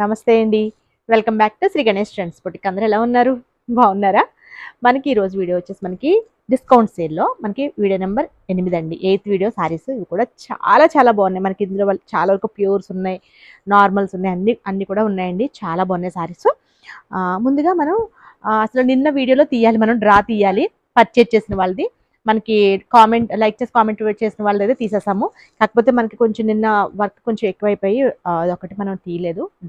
నమస్తే అండి, welcome back to Shri Ganesh trends boutique. అందరూ ఎలా ఉన్నారు? బాగున్నారా? మనకి ఈరోజు వీడియో వచ్చేసి మనకి డిస్కౌంట్ సేల్లో మనకి వీడియో నెంబర్ 8 అండి. 8th video saris. ఇవి కూడా చాలా చాలా బాగున్నాయి. మనకి ఇందులో చాలా వరకు ప్యూర్స్ ఉన్నాయి, నార్మల్స్ ఉన్నాయి, అన్ని కూడా ఉన్నాయండి. చాలా బాగున్నాయి సారీస్. ముందుగా మనం అసలు నిన్న వీడియోలో తీయాలి, మనం డ్రా తీయాలి పర్చేజ్ చేసిన వాళ్ళది. మనకి లైక్ చేసి కామెంట్ చేసిన వాళ్ళదైతే తీసేసాము. కాకపోతే మనకి కొంచెం నిన్న వర్క్ కొంచెం ఎక్కువైపోయి అదొకటి మనం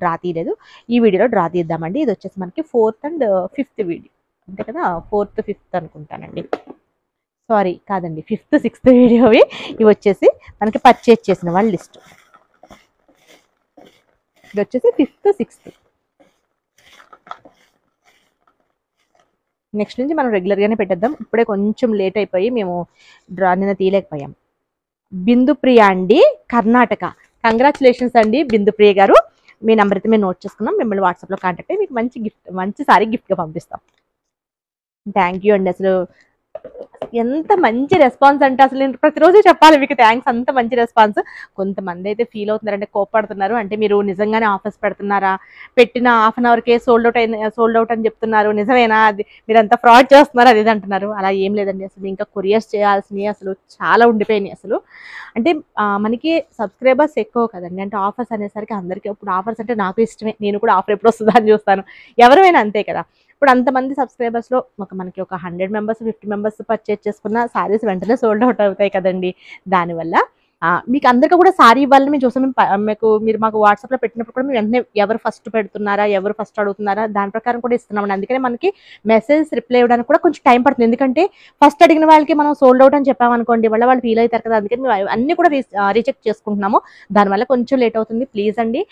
డ్రా తీయలేదు. ఈ వీడియోలో డ్రా తీద్దామండి. ఇది వచ్చేసి మనకి 4th and 5th వీడియో అంతే కదా, 4th 5th అనుకుంటానండి. సారీ కాదండి, 5th 6th వీడియోవి. ఇవి వచ్చేసి మనకి పర్చేజ్ చేసిన వాళ్ళ లిస్ట్. ఇది వచ్చేసి 5th 6th. నెక్స్ట్ నుంచి మనం రెగ్యులర్గానే పెట్టేద్దాం. ఇప్పుడే కొంచెం లేట్ అయిపోయి మేము డ్రా నిన్న తీయలేకపోయాం. బిందుప్రియ అండి, కర్ణాటక. కంగ్రాచులేషన్స్ అండి బిందుప్రియ గారు. మీ నెంబర్ అయితే మేము నోట్ చేసుకున్నాం. మిమ్మల్ని వాట్సాప్లో కాంటాక్ట్ అయ్యి మీకు మంచి సారీ గిఫ్ట్గా పంపిస్తాం. థ్యాంక్ యూ అండి. అసలు ఎంత మంచి రెస్పాన్స్ అంటే అసలు నేను ప్రతిరోజు చెప్పాలి మీకు థ్యాంక్స్. అంత మంచి రెస్పాన్స్. కొంతమంది అయితే ఫీల్ అవుతున్నారంటే కోపడుతున్నారు. అంటే మీరు నిజంగానే ఆఫర్స్ పెడుతున్నారా, పెట్టిన హాఫ్ అన్ అవర్కే సోల్డ్ అవుట్ అని చెప్తున్నారు, నిజమేనా, అది మీరంతా ఫ్రాడ్ చేస్తున్నారు, అది అంటున్నారు. అలా ఏం లేదండి. అసలు ఇంకా కొరియర్స్ చేయాల్సినవి అసలు చాలా ఉండిపోయినాయి. అసలు అంటే మనకి సబ్స్క్రైబర్స్ ఎక్కువ కదండి. అంటే ఆఫర్స్ అనేసరికి అందరికీ ఇప్పుడు ఆఫర్స్ అంటే నాకు ఇష్టమే. నేను కూడా ఆఫర్ ఎప్పుడు వస్తుందా అని చూస్తాను. ఎవరైనా అంతే కదా. ఇప్పుడు అంతమంది సబ్స్క్రైబర్స్లో మనకి ఒక 100 మెంబర్స్ 50 మెంబర్స్ పర్చేజ్ చేసుకున్న సారీస్ వెంటనే సోల్డ్ అవుట్ అవుతాయి కదండి. దానివల్ల మీకు అందరికీ కూడా సారీ ఇవ్వాలని మేము చూసాం. మీరు మాకు వాట్సాప్లో పెట్టినప్పుడు కూడా మేము వెంటనే ఎవరు ఫస్ట్ పెడుతున్నారా, ఎవరు ఫస్ట్ అడుగుతున్నారా దాని ప్రకారం కూడా ఇస్తున్నామండి. అందుకనే మనకి మెసేజ్ రిప్లై ఇవ్వడానికి కూడా కొంచెం టైం పడుతుంది. ఎందుకంటే ఫస్ట్ అడిగిన వాళ్ళకి మనం సోల్డ్ అవుట్ అని చెప్పామనుకోండి, వాళ్ళు ఫీల్ అవుతారు కదా. అందుకని మేము అన్ని కూడా రిజెక్ట్ చేసుకుంటున్నాము. దానివల్ల కొంచెం లేట్ అవుతుంది. ప్లీజ్ అండి,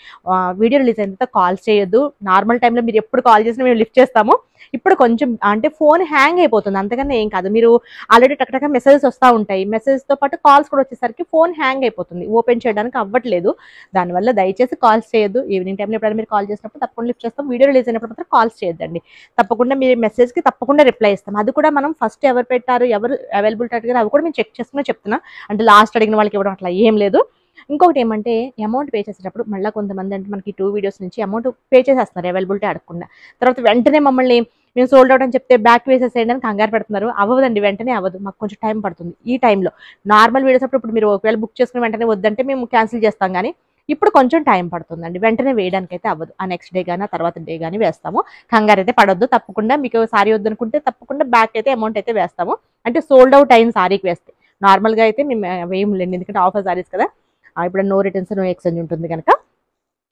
వీడియో రిలీజ్ అయిన తర్వాత కాల్స్ చేయొద్దు. నార్మల్ టైంలో మీరు ఎప్పుడు కాల్ చేసినా మేము లిఫ్ట్ చేస్తాము. ఇప్పుడు కొంచెం అంటే ఫోన్ హ్యాంగ్ అయిపోతుంది, అంతకన్నా ఏం కాదు. మీరు ఆల్రెడీ టక్ మెసేజెస్ వస్తూ ఉంటాయి. మెసేజ్తో పాటు కాల్స్ కూడా వచ్చేసరికి ఫోన్ హ్యాంగ్ అయిపోతుంది, ఓపెన్ చేయడానికి అవ్వట్లేదు. దానివల్ల దయచేసి కాల్స్ చేయొద్దు. ఈవినింగ్ టైంలో ఎప్పుడైనా మీరు కాల్ చేసినప్పుడు తప్పకుండా లిఫ్ట్ చేస్తాం. వీడియో రిలీజ్ అయినప్పుడు మాత్రం కాల్స్ చేయొద్దండి. తప్పకుండా మీరు మెసేజ్కి తప్పకుండా రిప్లై ఇస్తాం. అది కూడా మనం ఫస్ట్ ఎవరు పెట్టారు, ఎవరు అవైలబిలిటీ అడిగారు అవి కూడా మేము చెక్ చేసుకుని చెప్తున్నా. అంటే లాస్ట్ అడిగిన వాళ్ళకి ఇవ్వడం అట్లా ఏం లేదు. ఇంకొకటి ఏమంటే అమౌంట్ పే చేసేటప్పుడు మళ్ళీ కొంతమంది అంటే మనకి 2 వీడియోస్ నుంచి అమౌంట్ పే చేసేస్తున్నారు అవైలబిలిటీ అడగకుండా. తర్వాత వెంటనే మమ్మల్ని మేము సోల్డ్ అవుట్ అని చెప్తే బ్యాక్ వేసేసేయండి అని కంగారు పెడుతున్నారు. అవ్వదండి, వెంటనే అవ్వదు. మాకు కొంచెం టైం పడుతుంది. ఈ టైంలో నార్మల్ వీడియోస్ అప్పుడు ఇప్పుడు మీరు ఒకవేళ బుక్ చేసుకుని వెంటనే వద్దంటే మేము క్యాన్సిల్ చేస్తాం. కానీ ఇప్పుడు కొంచెం టైం పడుతుందండి. వెంటనే వేయడానికి అయితే అవ్వదు. ఆ నెక్స్ట్ డే కానీ తర్వాత డే కానీ వేస్తాము. కంగారు అయితే పడొద్దు. తప్పకుండా మీకు సారీ వద్దనుకుంటే తప్పకుండా బ్యాక్ అయితే అమౌంట్ అయితే వేస్తాము. అంటే సోల్డ్ అవుట్ అయిన సారీకి వేస్తే. నార్మల్గా అయితే మేము వేయలేండి, ఎందుకంటే ఆఫర్ సారీస్ కదా. ఇప్పుడు నో రిటర్న్స్ నో ఎక్స్చేంజ్ ఉంటుంది కనుక.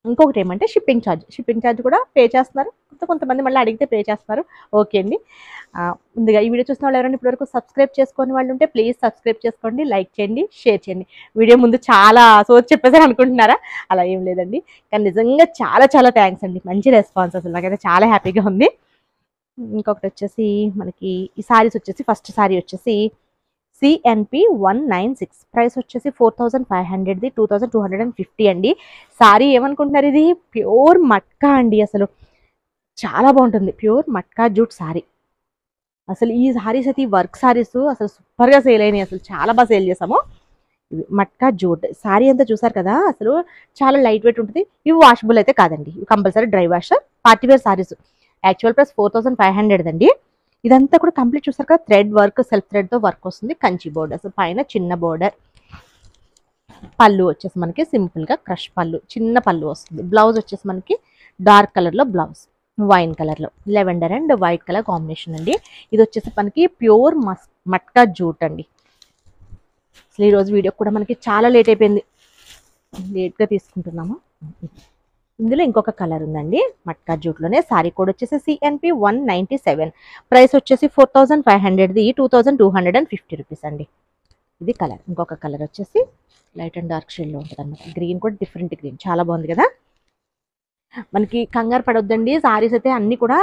ఇంకొకటి ఏమంటే షిప్పింగ్ ఛార్జ్ కూడా పే చేస్తున్నారు. కొంతమంది మళ్ళీ అడిగితే పే చేస్తున్నారు. ఓకే అండి. ముందుగా ఈ వీడియో చూసిన వాళ్ళు ఎవరైనా ఇప్పటివరకు సబ్స్క్రైబ్ చేసుకునే వాళ్ళు ఉంటే ప్లీజ్ సబ్స్క్రైబ్ చేసుకోండి, లైక్ చేయండి, షేర్ చేయండి. వీడియో ముందు చాలా సోచ్ చెప్పేసారు అనుకుంటున్నారా? అలా ఏం లేదండి. కానీ నిజంగా చాలా చాలా థ్యాంక్స్ అండి. మంచి రెస్పాన్స్, అసలు నాకైతే చాలా హ్యాపీగా ఉంది. ఇంకొకటి వచ్చేసి మనకి ఈ సారీస్ వచ్చేసి ఫస్ట్ సారీ వచ్చేసి CNP 196, ప్రైస్ వచ్చేసి 4500ది 2250 అండి. సారీ ఏమనుకుంటున్నారు, ఇది ప్యూర్ మట్కా అండి. అసలు చాలా బాగుంటుంది. Pure matka jute sorry. అసలు ఈ సారీస్ అయితే ఈ వర్క్ సారీస్ అసలు సూపర్గా సేల్ అయినాయి. అసలు చాలా బాగా సేల్ చేసాము. ఇవి మట్కా జూట్ సారీ అంతా చూసారు కదా. అసలు చాలా లైట్ వెయిట్ ఉంటుంది. ఇవి వాషబుల్ అయితే కాదండి, ఇవి compulsory dry wash. Party wear saris. Actual price 4500 అండి. ఇదంతా కూడా కంప్లీట్ చూసారు కదా, థ్రెడ్ వర్క్, సెల్ఫ్ థ్రెడ్తో వర్క్ వస్తుంది. కంచి బోర్డర్స్, పైన చిన్న బోర్డర్. పళ్ళు వచ్చేసి మనకి సింపుల్గా క్రష్ పళ్ళు, చిన్న పళ్ళు వస్తుంది. బ్లౌజ్ వచ్చేసి మనకి డార్క్ కలర్లో బ్లౌజ్, వైన్ కలర్లో, lavender and white colour combination అండి. ఇది వచ్చేసి మనకి ప్యూర్ మట్కా జూట్ అండి. అసలు ఈరోజు వీడియో కూడా మనకి చాలా లేట్ అయిపోయింది, లేట్గా తీసుకుంటున్నాము. ఇందులో ఇంకొక కలర్ ఉందండి మట్కా జూట్లోనే. సారీ కోడ్ వచ్చేసి CNP 197, ప్రైస్ వచ్చేసి 4500ది 2250 రూపీస్ అండి. ఇది కలర్. ఇంకొక కలర్ వచ్చేసి లైట్ అండ్ డార్క్ షేడ్లో ఉంటుంది అన్నమాట. గ్రీన్ కూడా డిఫరెంట్ గ్రీన్, చాలా బాగుంది కదా. మనకి కంగారు పడొద్దండి. సారీస్ అయితే అన్నీ కూడా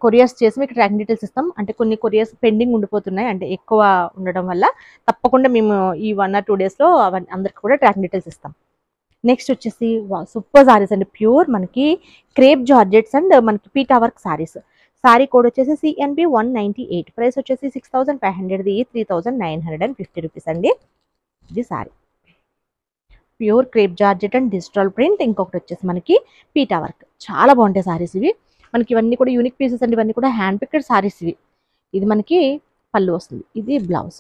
కొరియర్స్ చేసి మీకు ట్రాకింగ్ డీటెయిల్స్ ఇస్తాం. అంటే కొన్ని కొరియర్స్ పెండింగ్ ఉండిపోతున్నాయి, అంటే ఎక్కువ ఉండడం వల్ల తప్పకుండా మేము ఈ 1 or 2 డేస్లో అందరికి కూడా ట్రాకింగ్ డీటెయిల్స్ ఇస్తాం. నెక్స్ట్ వచ్చేసి సూపర్ సారీస్ అండి. ప్యూర్ మనకి క్రేప్ జార్జెట్స్ అండ్ మనకి PETA work saris. Sorry code వచ్చేసి CNP 198, ప్రైస్ వచ్చేసి 6500, 3950 రూపీస్ అండి. ఇది sorry pure crepe georgette and digital print. ఇంకొకటి వచ్చేసి మనకి పీటా వర్క్. చాలా బాగుంటాయి సారీస్ ఇవి. మనకి ఇవన్నీ కూడా యూనిక్ పీసెస్ అండి, ఇవన్నీ కూడా హ్యాండ్ పిక్డ్ సారీస్ ఇవి. ఇది మనకి పళ్ళు వస్తుంది, ఇది బ్లౌజ్.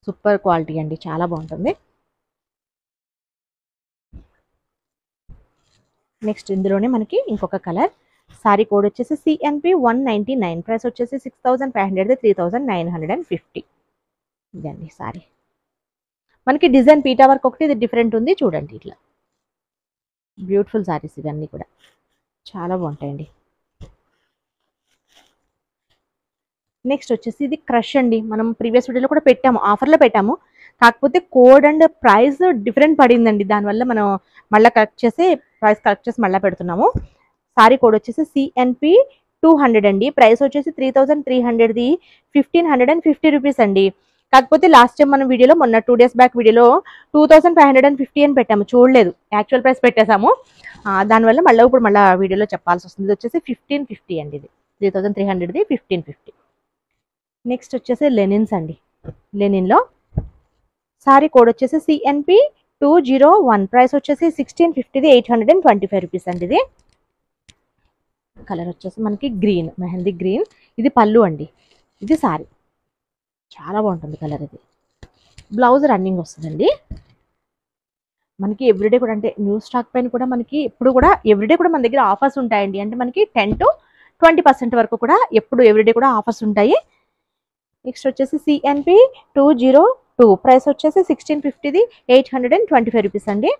సూపర్ క్వాలిటీ అండి, చాలా బాగుంటుంది. నెక్స్ట్ ఇందులోనే మనకి ఇంకొక కలర్. సారీ కోడ్ వచ్చేసి CNP 199, ప్రైస్ వచ్చేసి 6500, 3950. ఇదండి సారీ. మనకి డిజైన్ పీటా వర్క్ ఒకటి ఇది డిఫరెంట్ ఉంది చూడండి. ఇట్లా బ్యూటిఫుల్ సారీస్ ఇవన్నీ కూడా చాలా బాగుంటాయండి. నెక్స్ట్ వచ్చేసి ఇది క్రష్ అండి. మనం ప్రీవియస్ వీడియోలో కూడా పెట్టాము, ఆఫర్లో పెట్టాము. కాకపోతే కోడ్ అండ్ ప్రైస్ డిఫరెంట్ పడిందండి, దానివల్ల మనం మళ్ళీ ప్రైస్ కరెక్ట్ చేసి మళ్ళీ పెడుతున్నాము. సారీ కోడ్ వచ్చేసి CNP 200 అండి, ప్రైస్ వచ్చేసి 3300, 1550 రూపీస్ అండి. కాకపోతే లాస్ట్ టైం మనం వీడియోలో మొన్న 2 days బ్యాక్ వీడియోలో 2550 అని పెట్టాము, చూడలేదు, యాక్చువల్ ప్రైస్ పెట్టేసాము. దానివల్ల ఇప్పుడు మళ్ళీ వీడియోలో చెప్పాల్సి వస్తుంది. ఇది వచ్చేసి 1550 అండి, ఇది 3300ది 1550. నెక్స్ట్ వచ్చేసి లెనిన్స్ అండి. లెనిన్లో సారీ కోడ్ వచ్చేసి CNP 201, ప్రైస్ వచ్చేసి 1650, 825 రూపీస్ అండి. ఇది కలర్ వచ్చేసి మనకి గ్రీన్, మెహందీ గ్రీన్. ఇది పళ్ళు అండి, ఇది సారీ. చాలా బాగుంటుంది కలర్. ఇది బ్లౌజ్ రన్నింగ్ వస్తుందండి. మనకి ఎవ్రీడే కూడా అంటే న్యూ స్టాక్ పైన కూడా మనకి ఎప్పుడు కూడా ఎవ్రీడే కూడా మన దగ్గర ఆఫర్స్ ఉంటాయండి. అంటే మనకి 10 to 20% వరకు కూడా ఎప్పుడు ఎవ్రీడే కూడా ఆఫర్స్ ఉంటాయి. నెక్స్ట్ వచ్చేసి CNP 202, ప్రైస్ వచ్చేసి 1650, 825 రూపీస్ అండి.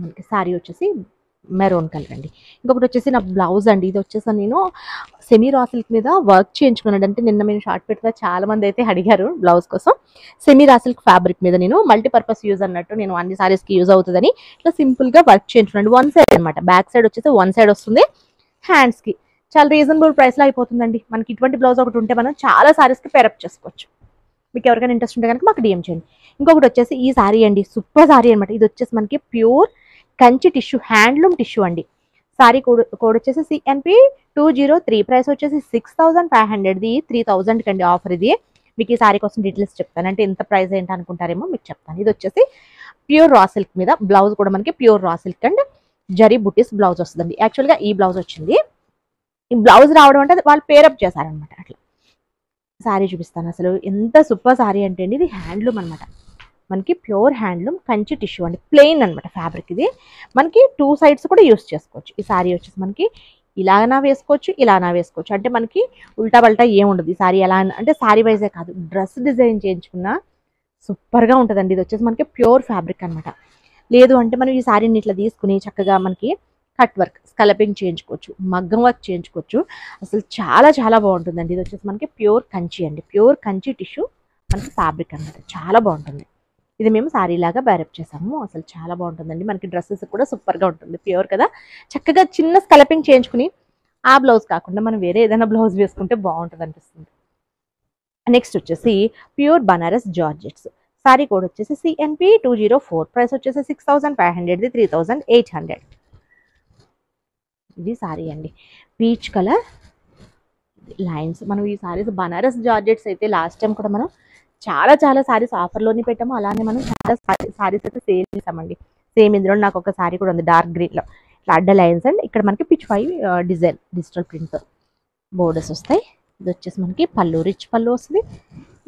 మనకి సారీ వచ్చేసి మెరూన్ కలర్ అండి. ఇంకొకటి వచ్చేసి నా బ్లౌజ్ అండి. ఇది వచ్చేసి నేను సెమీ రా సిల్క్ మీద వర్క్ చేయించుకున్నాను. అంటే నిన్న నేను షార్ట్ పెడితే చాలా మంది అయితే అడిగారు బ్లౌజ్ కోసం. సెమీ రా సిల్క్ ఫ్యాబ్రిక్ మీద నేను మల్టీపర్పస్ యూజ్ అన్నట్టు నేను అన్ని సారీస్కి యూజ్ అవుతుందని ఇట్లా సింపుల్గా వర్క్ చేయించుకున్నాను. 1 side అనమాట, బ్యాక్ సైడ్ వచ్చేసి 1 side వస్తుంది. హ్యాండ్స్కి చాలా రీజనబుల్ ప్రైస్లో అయిపోతుందండి. మనకి ఇటువంటి బ్లౌజ్ ఒకటి ఉంటే మనం చాలా సారీస్కి పేరప్ చేసుకోవచ్చు. మీకు ఎవరికైనా ఇంట్రెస్ట్ ఉంటే కనుక మాకు DM చేయండి. ఇంకొకటి వచ్చేసి ఈ సారీ అండి, సూపర్ సారీ అనమాట. ఇది వచ్చేసి మనకి pure Kanchi tissue, handloom tissue అండి. సారీ కోడ్ వచ్చేసి CNP 203, ప్రైస్ వచ్చేసి 6500, 3000 కండి ఆఫర్. ఇది మీకు ఈ సారీ కోసం డీటెయిల్స్ చెప్తాను. అంటే ఎంత ప్రైస్ ఏంటి అనుకుంటారేమో మీకు చెప్తాను. ఇది వచ్చేసి ప్యూర్ రా సిల్క్ మీద, బ్లౌజ్ కూడా మనకి pure raw silk and zari buttis blouse వస్తుందండి. యాక్చువల్గా ఈ బ్లౌజ్ వచ్చింది. ఈ బ్లౌజ్ రావడం అంటే వాళ్ళు పేరప్ చేశారనమాట. అట్లా సారీ చూపిస్తాను. అసలు ఎంత సూపర్ సారీ అంటే అండి, ఇది హ్యాండ్లూమ్ అనమాట. మనకి ప్యూర్ హ్యాండ్లూమ్ కంచి టిష్యూ అండి, ప్లెయిన్ అనమాట ఫ్యాబ్రిక్. ఇది మనకి 2 sides కూడా యూస్ చేసుకోవచ్చు. ఈ సారీ వచ్చేసి మనకి ఇలానా వేసుకోవచ్చు, ఇలానా వేసుకోవచ్చు. అంటే మనకి ఉల్టా బల్టా ఏముండదు. ఈ సారీ ఎలా అంటే సారీ వైజే కాదు, డ్రెస్ డిజైన్ చేయించుకున్న సూపర్గా ఉంటుందండి. ఇది వచ్చేసి మనకి ప్యూర్ ఫ్యాబ్రిక్ అనమాట. లేదు అంటే మనం ఈ సారీని ఇట్లా తీసుకుని చక్కగా మనకి కట్ వర్క్, స్కలపింగ్ చేయించుకోవచ్చు, మగ్గం వర్క్ చేయించుకోవచ్చు. అసలు చాలా చాలా బాగుంటుందండి. ఇది వచ్చేసి మనకి ప్యూర్ కంచి అండి, ప్యూర్ కంచి టిష్యూ మనకి ఫ్యాబ్రిక్ అనమాట. చాలా బాగుంటుంది. ఇది మేము సారీ లాగా బ్యారప్ చేసాము. అసలు చాలా బాగుంటుందండి. మనకి డ్రెస్సెస్ కూడా సూపర్గా ఉంటుంది, ప్యూర్ కదా. చక్కగా చిన్న స్కలపింగ్ చేయించుకుని ఆ బ్లౌజ్ కాకుండా మనం వేరే ఏదైనా బ్లౌజ్ వేసుకుంటే బాగుంటుంది అనిపిస్తుంది. నెక్స్ట్ వచ్చేసి pure Banaras georgettes. Sorry code వచ్చేసి CNP 204, ప్రైస్ వచ్చేసి 6500, 3800. ఇది సారీ అండి, పీచ్ కలర్ లైన్స్. మనం ఈ సారీస్ బనారస్ జార్జెట్స్ అయితే లాస్ట్ టైం కూడా మనం చాలా చాలా సారీస్ ఆఫర్లోనే పెట్టాము. అలానే మనం చాలా సారీస్ అయితే సేల్ చేసామండి. సేమ్ ఇందులో నాకు ఒక సారీ కూడా ఉంది డార్క్ గ్రీన్లో, ఇట్లా అడ్డ లైన్స్ అండ్ ఇక్కడ మనకి pitch 5 design digital print borders వస్తాయి. ఇది వచ్చేసి మనకి పళ్ళు, రిచ్ పళ్ళు వస్తుంది.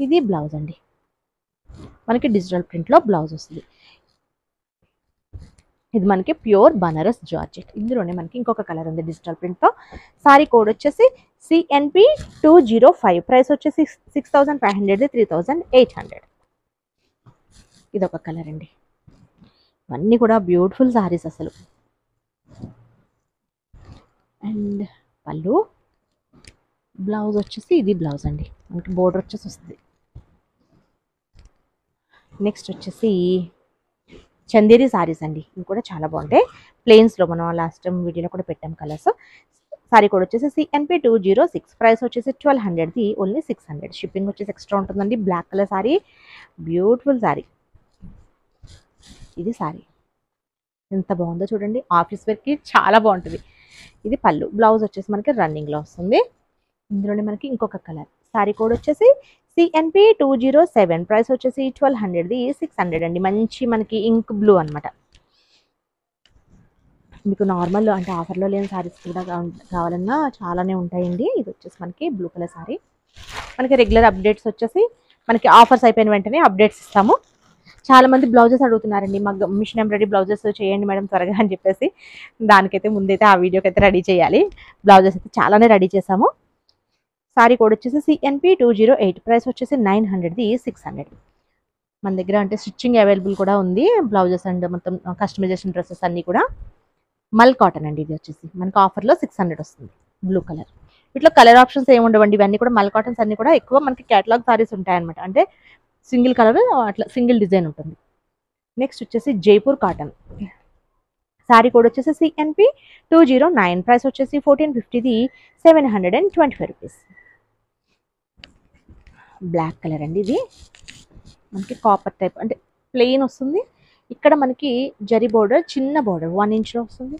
ఇది బ్లౌజ్ అండి, మనకి డిజిటల్ ప్రింట్లో బ్లౌజ్ వస్తుంది. ఇది మనకి ప్యూర్ బనారస్ జార్జెట్. ఇందులోనే మనకి ఇంకొక కలర్ ఉంది డిజిటల్ ప్రింట్తో. సారీ కోడ్ వచ్చేసి CNP 205, ప్రైస్ వచ్చేసి 6500, 3800. ఇది ఒక కలర్ అండి. ఇవన్నీ కూడా బ్యూటిఫుల్ సారీస్ అసలు. అండ్ పళ్ళు, బ్లౌజ్ వచ్చేసి ఇది బ్లౌజ్ అండి, మనకి బోర్డర్ వచ్చేసి వస్తుంది. నెక్స్ట్ వచ్చేసి చందేరి సారీస్ అండి. ఇవి కూడా చాలా బాగుంటాయి. ప్లెయిన్స్లో మనం లాస్ట్ టైం వీడియోలో కూడా పెట్టాం కలర్స్. సారీ కోడ్ వచ్చేసి CNP 206, ప్రైస్ వచ్చేసి 1200, ఓన్లీ 600. షిప్పింగ్ వచ్చేసి ఎక్స్ట్రా ఉంటుందండి. Black colour sari, beautiful sari. ఇది సారీ ఎంత బాగుందో చూడండి, ఆఫీస్ వేర్కి చాలా బాగుంటుంది. ఇది పళ్ళు. బ్లౌజ్ వచ్చేసి మనకి రన్నింగ్లో వస్తుంది. ఇందులోనే మనకి ఇంకొక కలర్. సారీ కోడ్ వచ్చేసి CNP 207, ప్రైస్ వచ్చేసి 1200, 600 అండి. మంచి మనకి ఇంక్ బ్లూ అనమాట. మీకు నార్మల్ అంటే ఆఫర్లో లేని సారీస్ కూడా కావాలన్నా చాలానే ఉంటాయండి. ఇది వచ్చేసి మనకి బ్లూ కలర్ సారీ. మనకి రెగ్యులర్ అప్డేట్స్ వచ్చేసి మనకి ఆఫర్స్ అయిపోయిన వెంటనే అప్డేట్స్ ఇస్తాము. చాలా మంది బ్లౌజెస్ అడుగుతున్నారండి, మాకు మిషన్ ఎంబ్రాయిడరీ బ్లౌజెస్ చేయండి మేడం త్వరగా అని చెప్పేసి. దానికైతే ముందైతే ఆ వీడియోకి అయితే రెడీ చేయాలి. బ్లౌజెస్ అయితే చాలానే రెడీ చేసాము. సారీ కోడ్ వచ్చేసి CNP 208, ప్రైస్ వచ్చేసి 900, 600. మన దగ్గర అంటే స్టిచ్చింగ్ అవైలబుల్ కూడా ఉంది. బ్లౌజెస్ అండ్ మొత్తం కస్టమైజేషన్ డ్రెస్సెస్ అన్నీ కూడా. మల్ కాటన్ అండి. ఇది వచ్చేసి మనకి ఆఫర్లో 600 వస్తుంది. Blue colour. వీటిలో కలర్ ఆప్షన్స్ ఏమి ఉండవండి. ఇవన్నీ కూడా మల్ కాటన్స్ అన్ని కూడా ఎక్కువ మనకి కేటలాగ్ సారీస్ ఉంటాయన్నమాట. అంటే సింగిల్ కలర్ అట్లా సింగిల్ డిజైన్ ఉంటుంది. నెక్స్ట్ వచ్చేసి జైపూర్ కాటన్. సారీ కోడ్ వచ్చేసి CNP 209, ప్రైస్ వచ్చేసి 1450, 725 రూపీస్. బ్లాక్ కలర్ అండి. ఇది మనకి కాపర్ టైప్ అంటే ప్లెయిన్ వస్తుంది. ఇక్కడ మనకి జరీ బోర్డర్, చిన్న బోర్డర్ 1 ఇంచ్లో వస్తుంది.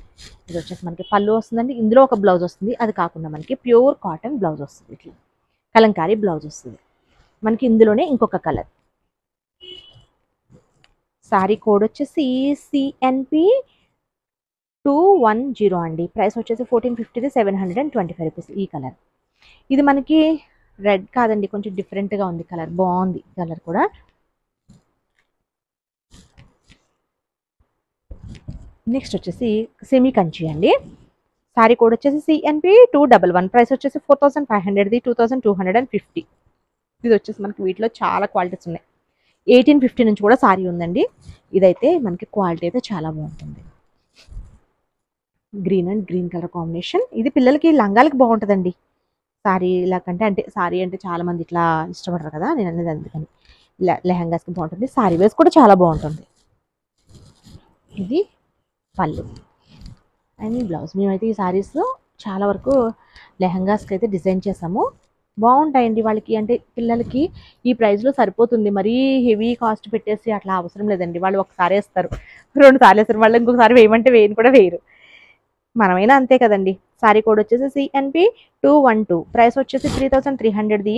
ఇది వచ్చేసి మనకి పళ్ళు వస్తుందండి. ఇందులో ఒక బ్లౌజ్ వస్తుంది. అది కాకుండా మనకి ప్యూర్ కాటన్ బ్లౌజ్ వస్తుంది. ఇట్లా కలంకారీ బ్లౌజ్ వస్తుంది మనకి. ఇందులోనే ఇంకొక కలర్. సారీ కోడ్ వచ్చేసి CNP 210 అండి. ప్రైస్ వచ్చేసి 1450, 725 రూపీస్. ఈ కలర్. ఇది మనకి రెడ్ కాదండి, కొంచెం డిఫరెంట్గా ఉంది కలర్. బాగుంది కలర్ కూడా. నెక్స్ట్ వచ్చేసి సెమీ కంచి అండి. సారీ కోడ్ వచ్చేసి CNP 211, ప్రైస్ వచ్చేసి 4500, 2250. ఇది వచ్చేసి మనకి వీటిలో చాలా క్వాలిటీస్ ఉన్నాయి. 1850 నుంచి కూడా సారీ ఉందండి. ఇదైతే మనకి క్వాలిటీ అయితే చాలా బాగుంటుంది. Green and green colour combination. ఇది పిల్లలకి లంగాలకి బాగుంటుందండి. సారీ లాకంటే అంటే సారీ అంటే చాలా మంది ఇట్లా ఇష్టపడరు కదా, నేను అనేది అందుకని. లెహంగాస్కి బాగుంటుంది. సారీ వేస్ కూడా చాలా బాగుంటుంది. ఇది పళ్ళు అండ్ బ్లౌజ్. మేమైతే ఈ సారీస్లో చాలా వరకు లెహంగాస్కి అయితే డిజైన్ చేసాము. బాగుంటాయండి వాళ్ళకి, అంటే పిల్లలకి ఈ ప్రైస్లో సరిపోతుంది. మరీ హెవీ కాస్ట్ పెట్టేసి అట్లా అవసరం లేదండి. వాళ్ళు ఒకసారి వేస్తారు, 2 సార్లు వేస్తారు, మళ్ళీ ఇంకొకసారి వేయమంటే వేయని కూడా వేయరు. మనమైనా అంతే కదండి. సారీ కోడ్ వచ్చేసి CNP 212, ప్రైస్ వచ్చేసి 3300,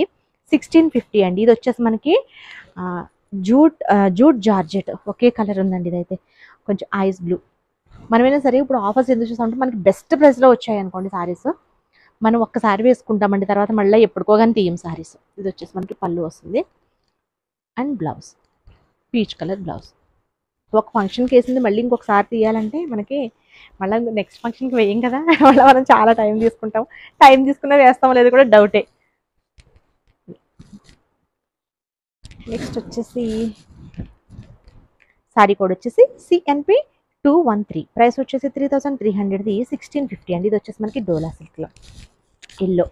1650 అండి. ఇది వచ్చేసి మనకి జూట్ జార్జెట్ ఒకే కలర్ ఉందండి. ఇదైతే కొంచెం ఐస్ బ్లూ. మనమైనా సరే ఇప్పుడు ఆఫర్స్ ఎందుకు చూసామంటే మనకి బెస్ట్ ప్రైస్లో వచ్చాయి అనుకోండి సారీస్. మనం ఒక్కసారి వేసుకుంటామండి, తర్వాత మళ్ళీ ఎప్పుడుకోగానే తీయం సారీస్. ఇది వచ్చేసి మనకి పళ్ళు వస్తుంది and blouse peach colour blouse. ఒక ఫంక్షన్కి వేసింది మళ్ళీ ఇంకొకసారి తీయాలంటే మనకి మళ్ళీ నెక్స్ట్ ఫంక్షన్కి వేయం కదా, మళ్ళీ మనం చాలా టైం తీసుకుంటాం. టైం తీసుకున్నా వేస్తామో లేదు కూడా డౌటే. నెక్స్ట్ వచ్చేసి సారీ కోడ్ వచ్చేసి CNP 213, ప్రైస్ వచ్చేసి 3300, 1650 అండి. ఇది వచ్చేసి మనకి డోలా సిల్క్లో yellow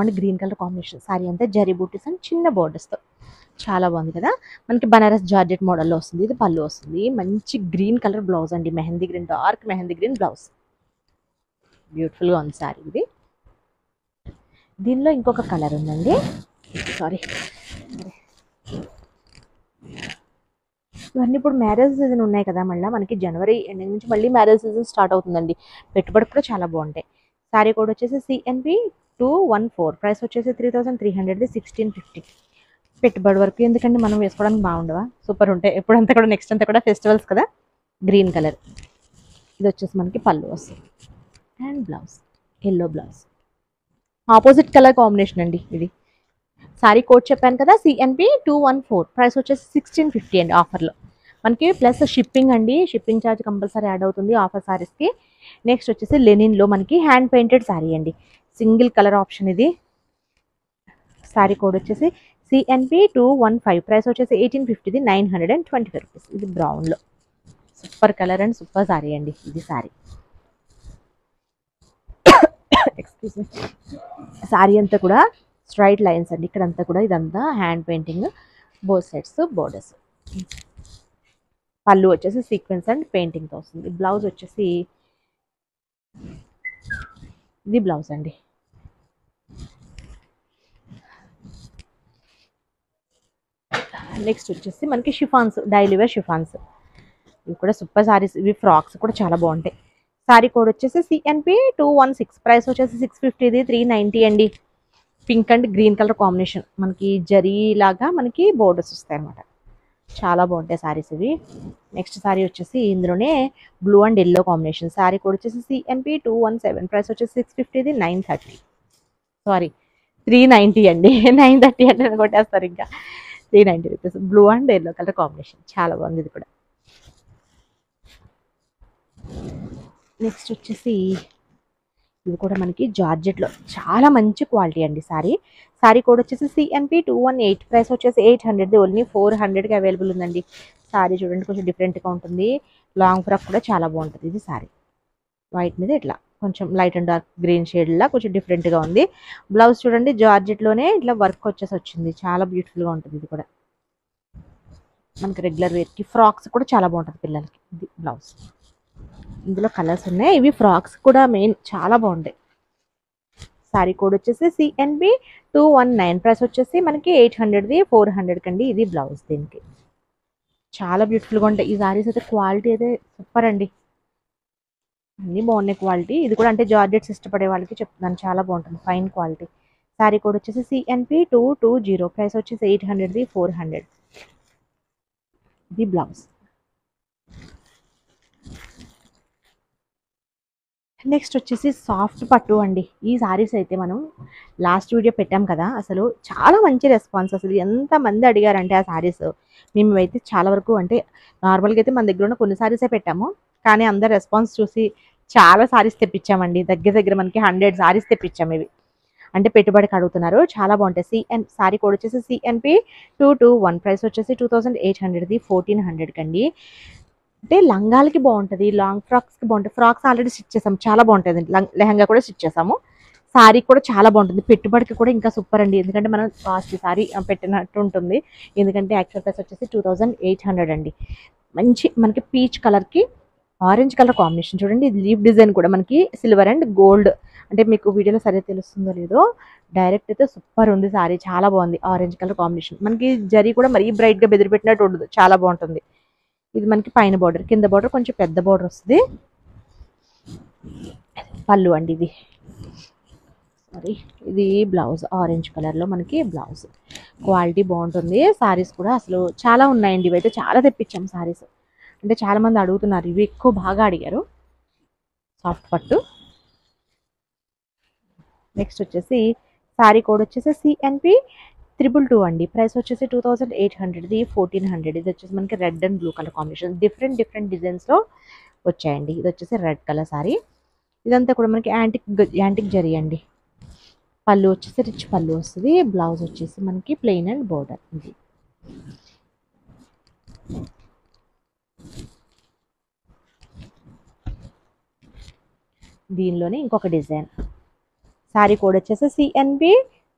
and green colour combination. Sari అంతా జరీ బూటీస్ అండ్ చిన్న బోర్డర్స్తో చాలా బాగుంది కదా. మనకి బనారస్ జార్జెట్ మోడల్లో వస్తుంది. ఇది పళ్ళు వస్తుంది. మంచి గ్రీన్ కలర్ బ్లౌజ్ అండి, mehndi green, dark mehndi green blouse. బ్యూటిఫుల్గా ఉంది సారీ ఇది. దీనిలో ఇంకొక కలర్ ఉందండి. సారీ, ఇవన్నీ ఇప్పుడు మ్యారేజ్ సీజన్ ఉన్నాయి కదా, మళ్ళీ మనకి జనవరి ఎండింగ్ నుంచి మళ్ళీ మ్యారేజ్ సీజన్ స్టార్ట్ అవుతుందండి. పెట్టుబడి కూడా చాలా బాగుంటాయి. సారీ కోడ్ వచ్చేసి CNP 214, ప్రైస్ వచ్చేసి 3300, 1650. పెట్టుబడి వరకు ఎందుకంటే మనం వేసుకోవడానికి బాగుండవా, సూపర్ ఉంటాయి. ఎప్పుడంతా కూడా నెక్స్ట్ అంతా కూడా ఫెస్టివల్స్ కదా. Green colour. ఇది వచ్చేసి మనకి పళ్ళు వస్తుంది and blouse yellow blouse. Opposite colour combination అండి ఇది. సారీ కోడ్ చెప్పాను కదా CNP 214, ప్రైస్ వచ్చేసి 1650 అండి ఆఫర్లో మనకి. ప్లస్ షిప్పింగ్ అండి, షిప్పింగ్ ఛార్జ్ కంపల్సరీ యాడ్ అవుతుంది ఆఫర్ సారీస్కి. నెక్స్ట్ వచ్చేసి లెనిన్లో మనకి హ్యాండ్ పెయింటెడ్ సారీ అండి, సింగిల్ కలర్ ఆప్షన్ ఇది. సారీ కోడ్ వచ్చేసి CNP 215, ప్రైస్ వచ్చేసి 1850, 925 రూపీస్. ఇది బ్రౌన్లో super colour and super sari అండి. ఇది సారీ ఎక్స్క్యూజ్ మీ. సారీ అంతా కూడా స్ట్రైట్ లైన్స్ అండి. ఇక్కడంతా కూడా ఇదంతా hand painting, both sides borders. పళ్ళు వచ్చేసి సీక్వెన్స్ అండ్ పెయింటింగ్తో వస్తుంది. బ్లౌజ్ వచ్చేసి ఇది బ్లౌజ్ అండి. నెక్స్ట్ వచ్చేసి మనకి షిఫాన్స్, డైలీ వేర్ షిఫాన్స్. ఇవి కూడా సూపర్ సారీస్. ఇవి ఫ్రాక్స్ కూడా చాలా బాగుంటాయి. సారీ కోడ్ వచ్చేసి CNP 216, ప్రైస్ వచ్చేసి 650, ఇది 390 అండి. Pink and green colour combination, మనకి జరీ లాగా మనకి బోర్డర్స్ వస్తాయి అన్నమాట. చాలా బాగుంటాయి సారీస్ ఇవి. నెక్స్ట్ సారీ వచ్చేసి ఇందులోనే blue and yellow combination. Sorry code వచ్చేసి CNP 217, ప్రైస్ వచ్చేసి 650, ఇది 930, సారీ 390 అండి. 930 అంటే కొట్టేస్తారు ఇంకా. 390 rupees. Blue and yellow colour combination, చాలా బాగుంది ఇది కూడా. నెక్స్ట్ వచ్చేసి ఇది కూడా మనకి జార్జెట్లో చాలా మంచి క్వాలిటీ అండి సారీ. సారీ కోడ్ వచ్చేసి CNP 218, ప్రైస్ వచ్చేసి 800, ఓన్లీ 400కి అవైలబుల్ ఉందండి. సారీ చూడండి కొంచెం డిఫరెంట్గా ఉంటుంది. లాంగ్ ఫ్రాక్ కూడా చాలా బాగుంటుంది. ఇది సారీ వైట్ మీద ఇట్లా కొంచెం లైట్ అండ్ డార్క్ గ్రీన్ షేడ్లా కొంచెం డిఫరెంట్గా ఉంది. బ్లౌజ్ చూడండి జార్జెట్లోనే ఇట్లా వర్క్ వచ్చేసి వచ్చింది. చాలా బ్యూటిఫుల్గా ఉంటుంది ఇది కూడా. మనకి రెగ్యులర్ వేర్కి ఫ్రాక్స్ కూడా చాలా బాగుంటుంది పిల్లలకి. ఇది బ్లౌజ్. ఇందులో కలర్స్ ఉన్నాయి. ఇవి ఫ్రాక్స్ కూడా మెయిన్ చాలా బాగుంటాయి. సారీ కోడ్ వచ్చేసి CNP 219, ప్రైస్ వచ్చేసి మనకి 800, 400 కండి. ఇది బ్లౌజ్. దీనికి చాలా బ్యూటిఫుల్గా ఉంటాయి ఈ సారీస్ అయితే. క్వాలిటీ అయితే సూపర్ అండి, అన్నీ బాగున్నాయి క్వాలిటీ. ఇది కూడా అంటే జార్జెట్స్ ఇష్టపడే వాళ్ళకి చెప్తున్నాను, చాలా బాగుంటుంది, ఫైన్ క్వాలిటీ. సారీ కోడ్ వచ్చేసి CNP 220, ప్రైస్ వచ్చేసి 800, 400. ఇది బ్లౌజ్. నెక్స్ట్ వచ్చేసి సాఫ్ట్ పట్టు అండి. ఈ సారీస్ అయితే మనం లాస్ట్ వీడియో పెట్టాం కదా, అసలు చాలా మంచి రెస్పాన్స్. అసలు ఎంతమంది అడిగారంటే ఆ సారీస్, మేమైతే చాలా వరకు అంటే నార్మల్గా అయితే మన దగ్గర ఉన్న కొన్ని సారీసే పెట్టాము, కానీ అందరు రెస్పాన్స్ చూసి చాలా సారీస్ తెప్పించామండి. దగ్గర దగ్గర మనకి 100 సారీస్ తెప్పించాము. ఇవి అంటే పెట్టుబడికి అడుగుతున్నారు, చాలా బాగుంటాయి. సారీ కోడ్ వచ్చేసి CNP 221, ప్రైస్ వచ్చేసి 2800, 1400 కండి. అంటే లంగాలకి బాగుంటుంది, లాంగ్ ఫ్రాక్స్కి బాగుంటుంది. ఫ్రాక్స్ ఆల్రెడీ స్టిచ్ చేసాము, చాలా బాగుంటుంది. లెహంగా కూడా స్టిచ్ చేసాము. సారీ కూడా చాలా బాగుంటుంది. పెట్టుబడికి కూడా ఇంకా సూపర్ అండి, ఎందుకంటే మనం కాస్ట్ సారీ పెట్టినట్టు ఉంటుంది. ఎందుకంటే యాక్చువల్ ప్రైస్ వచ్చేసి 2800 అండి. మంచి మనకి పీచ్ కలర్కి ఆరెంజ్ కలర్ కాంబినేషన్ చూడండి. ఇది లీఫ్ డిజైన్ కూడా మనకి సిల్వర్ అండ్ గోల్డ్, అంటే మీకు వీడియోలో సరే తెలుస్తుందో లేదో, డైరెక్ట్ అయితే సూపర్ ఉంది సారీ, చాలా బాగుంది. ఆరెంజ్ కలర్ కాంబినేషన్, మనకి జరీ కూడా మరీ బ్రైట్గా బెదిరిపెట్టినట్టు ఉండదు, చాలా బాగుంటుంది. ఇది మనకి పైన బార్డర్, కింద బార్డర్ కొంచెం పెద్ద బార్డర్ వస్తుంది. పళ్ళు అండి ఇది, సారీ ఇది బ్లౌజ్. ఆరెంజ్ కలర్లో మనకి బ్లౌజ్. క్వాలిటీ బాగుంటుంది. సారీస్ కూడా అసలు చాలా ఉన్నాయండి. ఇవైతే చాలా తెప్పించాం సారీస్, అంటే చాలామంది అడుగుతున్నారు, ఇవి ఎక్కువ బాగా అడిగారు. సాఫ్ట్ పట్టు. నెక్స్ట్ వచ్చేసి సారీ కోడ్ వచ్చేసి CNP 222 అండి, ప్రైస్ వచ్చేసి 2800, 1400. ఇది వచ్చేసి మనకి red and blue colour combination, different డిజైన్స్లో వచ్చాయండి. ఇది వచ్చేసి రెడ్ కలర్ సారీ. ఇదంతా కూడా మనకి యాంటిక్ జరీ అండి. పళ్ళు వచ్చేసి రిచ్ పళ్ళు వస్తుంది. బ్లౌజ్ వచ్చేసి మనకి ప్లెయిన్ అండ్ బోర్డర్. ఇది దీనిలోనే ఇంకొక డిజైన్. సారీ కోడ్ వచ్చేసి CNP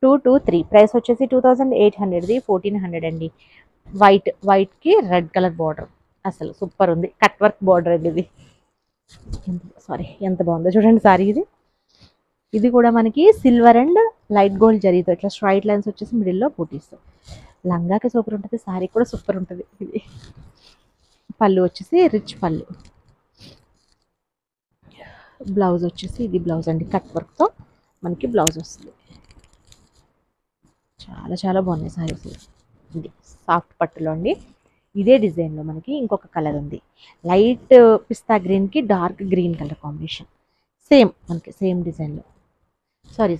223, ప్రైస్ వచ్చేసి 2800, 1400 అండి. వైట్కి రెడ్ కలర్ బార్డర్, అసలు సూపర్ ఉంది. కట్ వర్క్ బార్డర్ అండి ఇది. సారీ ఎంత బాగుందో చూడండి సారీ. ఇది కూడా మనకి సిల్వర్ అండ్ లైట్ గోల్డ్ జరీతో ఇట్లా స్ట్రైట్ లైన్స్ వచ్చేసి మిడిల్లో బూటీస్. లంగాకి సూపర్ ఉంటుంది, సారీ కూడా సూపర్ ఉంటుంది. ఇది పళ్ళు వచ్చేసి రిచ్ పళ్ళు. బ్లౌజ్ వచ్చేసి ఇది బ్లౌజ్ అండి, కట్ వర్క్తో మనకి బ్లౌజ్ వస్తుంది. చాలా బాగున్నాయి సారీస్. ఇది సాఫ్ట్ పట్టులో అండి. ఇదే డిజైన్లో మనకి ఇంకొక కలర్ ఉంది, లైట్ పిస్తా గ్రీన్కి dark green colour combination. Same మనకి సేమ్ డిజైన్లో.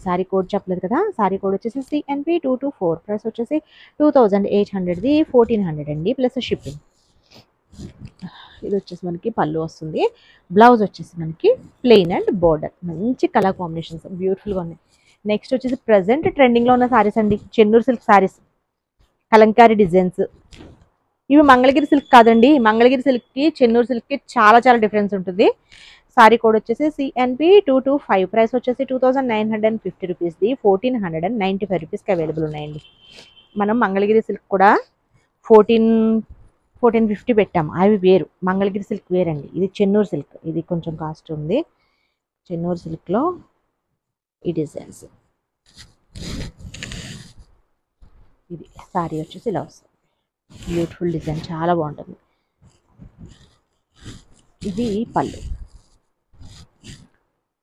సారీ కోడ్ చెప్పలేదు కదా. సారీ కోడ్ వచ్చేసి CNP 224, ప్రైస్ వచ్చేసి 2800, 1400 అండి, ప్లస్ షిప్పింగ్. ఇది వచ్చేసి మనకి పళ్ళు వస్తుంది. బ్లౌజ్ వచ్చేసి మనకి ప్లెయిన్ అండ్ బోర్డర్. మంచి కలర్ కాంబినేషన్స్, బ్యూటిఫుల్గా ఉన్నాయి. నెక్స్ట్ వచ్చేసి ప్రజెంట్ ట్రెండింగ్లో ఉన్న సారీస్ అండి, చెన్నూరు సిల్క్ సారీస్, కలంకారీ డిజైన్స్. ఇవి మంగళగిరి సిల్క్ కాదండి, మంగళగిరి సిల్క్కి చెన్నూరు సిల్క్కి చాలా డిఫరెన్స్ ఉంటుంది. సారీ కోడ్ వచ్చేసి CNP 225, ప్రైస్ వచ్చేసి 2950 రూపీస్ది, 1495 రూపీస్కి అవైలబుల్ ఉన్నాయండి. మనం మంగళగిరి సిల్క్ కూడా 1450 పెట్టాము, అవి వేరు. మంగళగిరి సిల్క్ వేరండి, ఇది చెన్నూరు సిల్క్. ఇది కొంచెం కాస్ట్ ఉంది. చెన్నూరు సిల్క్లో ఈ డిజైన్స్. ఇది సారీ వచ్చేసి ఇలా వస్తుంది, బ్యూటిఫుల్ డిజైన్, చాలా బాగుంటుంది. ఇది పళ్ళు.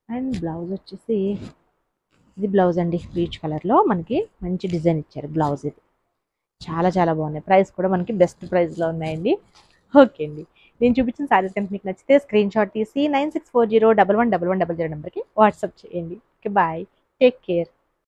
అండ్ బ్లౌజ్ వచ్చేసి ఇది బ్లౌజ్ అండి, పీచ్ కలర్లో మనకి మంచి డిజైన్ ఇచ్చారు బ్లౌజ్. ఇది చాలా చాలా బాగున్నాయి. ప్రైస్ కూడా మనకి బెస్ట్ ప్రైస్లో ఉన్నాయండి. ఓకే అండి, నేను చూపించిన సారీస్ కనుక మీకు నచ్చితే స్క్రీన్ షాట్ తీసి 9640111100 నెంబర్కి వాట్సాప్ చేయండి. Okay, bye, take care.